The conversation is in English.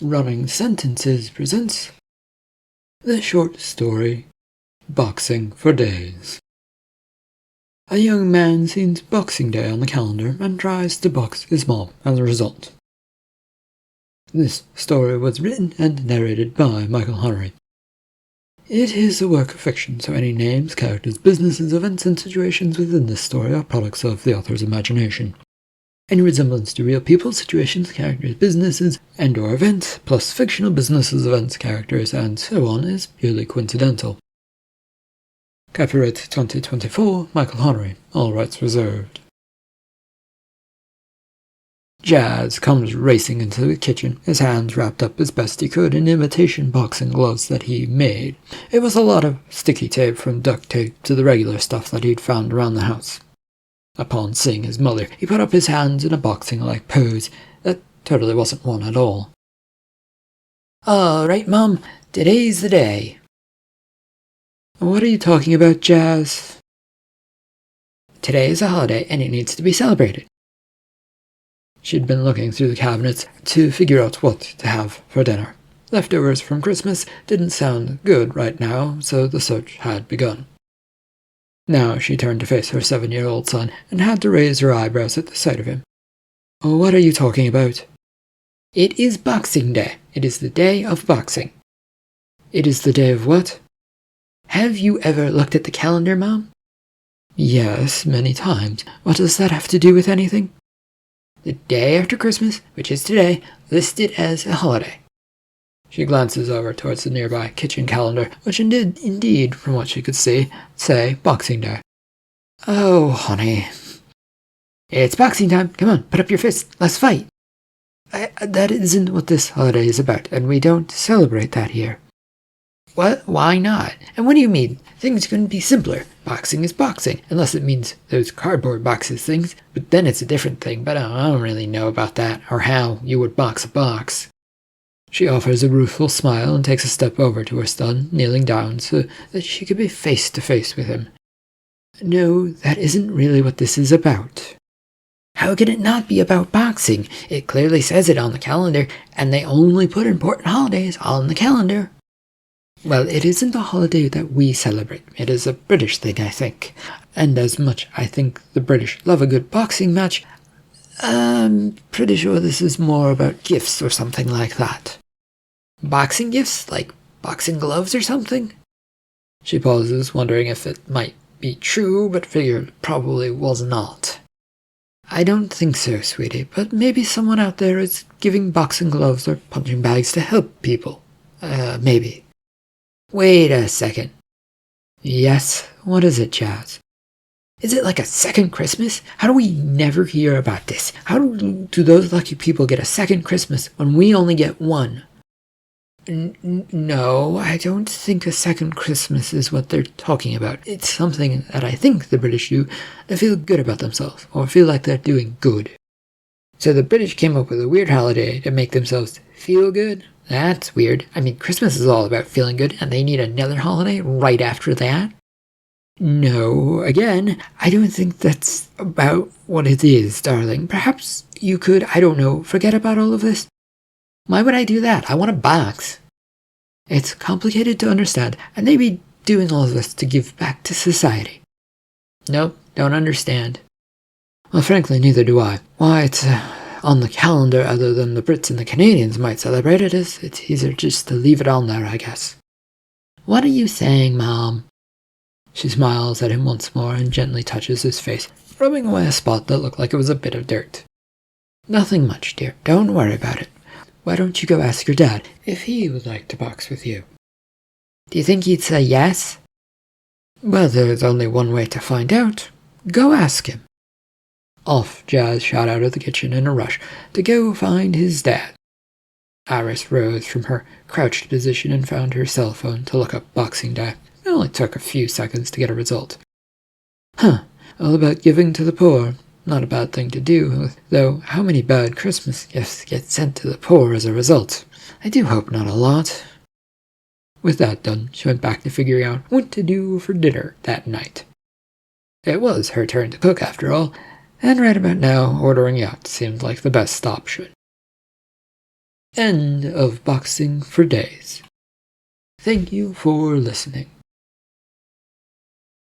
Running Sentences presents the short story Boxing for Days. A young man sees Boxing Day on the calendar and tries to box his mom as a result. This story was written and narrated by Michael Hunnery. It is a work of fiction, so any names, characters, businesses, events, and situations within this story are products of the author's imagination. Any resemblance to real people, situations, characters, businesses, and/or events, plus fictional businesses, events, characters, and so on, is purely coincidental. Copyright 2024, Michael Hunnery, all rights reserved. Jazz comes racing into the kitchen, his hands wrapped up as best he could in imitation boxing gloves that he made. It was a lot of sticky tape from duct tape to the regular stuff that he'd found around the house. Upon seeing his mother, he put up his hands in a boxing-like pose that totally wasn't one at all. "All right, Mom, today's the day." "What are you talking about, Jazz?" "Today is a holiday and it needs to be celebrated." She'd been looking through the cabinets to figure out what to have for dinner. Leftovers from Christmas didn't sound good right now, so the search had begun. Now she turned to face her 7-year-old son and had to raise her eyebrows at the sight of him. "What are you talking about?" "It is Boxing Day. It is the day of boxing." "It is the day of what?" "Have you ever looked at the calendar, Mom?" "Yes, many times. What does that have to do with anything?" "The day after Christmas, which is today, listed as a holiday." She glances over towards the nearby kitchen calendar, which did indeed, from what she could see, say Boxing Day. "Oh, honey." "It's boxing time. Come on, put up your fist. Let's fight." That isn't what this holiday is about, and we don't celebrate that here." "What? Why not? And what do you mean? Things couldn't be simpler. Boxing is boxing, unless it means those cardboard boxes things, but then it's a different thing, but I don't really know about that, or how you would box a box." She offers a rueful smile and takes a step over to her son, kneeling down so that she could be face to face with him. "No, that isn't really what this is about." "How can it not be about boxing? It clearly says it on the calendar, and they only put important holidays on the calendar." "Well, it isn't a holiday that we celebrate. It is a British thing, I think. And as much I think the British love a good boxing match, I'm pretty sure this is more about gifts or something like that." "Boxing gifts? Like boxing gloves or something?" She pauses, wondering if it might be true, but figured probably was not. "I don't think so, sweetie, but maybe someone out there is giving boxing gloves or punching bags to help people. Maybe." "Wait a second." "Yes? What is it, Jazz?" "Is it like a second Christmas? How do we never hear about this? How do those lucky people get a second Christmas when we only get one?" No, I don't think a second Christmas is what they're talking about. It's something that I think the British do to feel good about themselves, or feel like they're doing good." "So the British came up with a weird holiday to make themselves feel good? That's weird. I mean, Christmas is all about feeling good, and they need another holiday right after that?" "No, again, I don't think that's about what it is, darling. Perhaps you could, I don't know, forget about all of this?" "Why would I do that? I want a box." "It's complicated to understand, and they'd be doing all of this to give back to society." "Nope, don't understand." "Well, frankly, neither do I. Why it's on the calendar other than the Brits and the Canadians might celebrate it. It's easier just to leave it on there, I guess." "What are you saying, Mom?" She smiles at him once more and gently touches his face, rubbing away a spot that looked like it was a bit of dirt. "Nothing much, dear. Don't worry about it. Why don't you go ask your dad if he would like to box with you?" "Do you think he'd say yes?" "Well, there's only one way to find out. Go ask him." Off Jazz shot out of the kitchen in a rush to go find his dad. Iris rose from her crouched position and found her cell phone to look up Boxing Day. It only took a few seconds to get a result. All about giving to the poor. Not a bad thing to do, though how many bad Christmas gifts get sent to the poor as a result? I do hope not a lot. With that done, she went back to figuring out what to do for dinner that night. It was her turn to cook after all, and right about now ordering out seemed like the best option. End of Boxing for Days. Thank you for listening.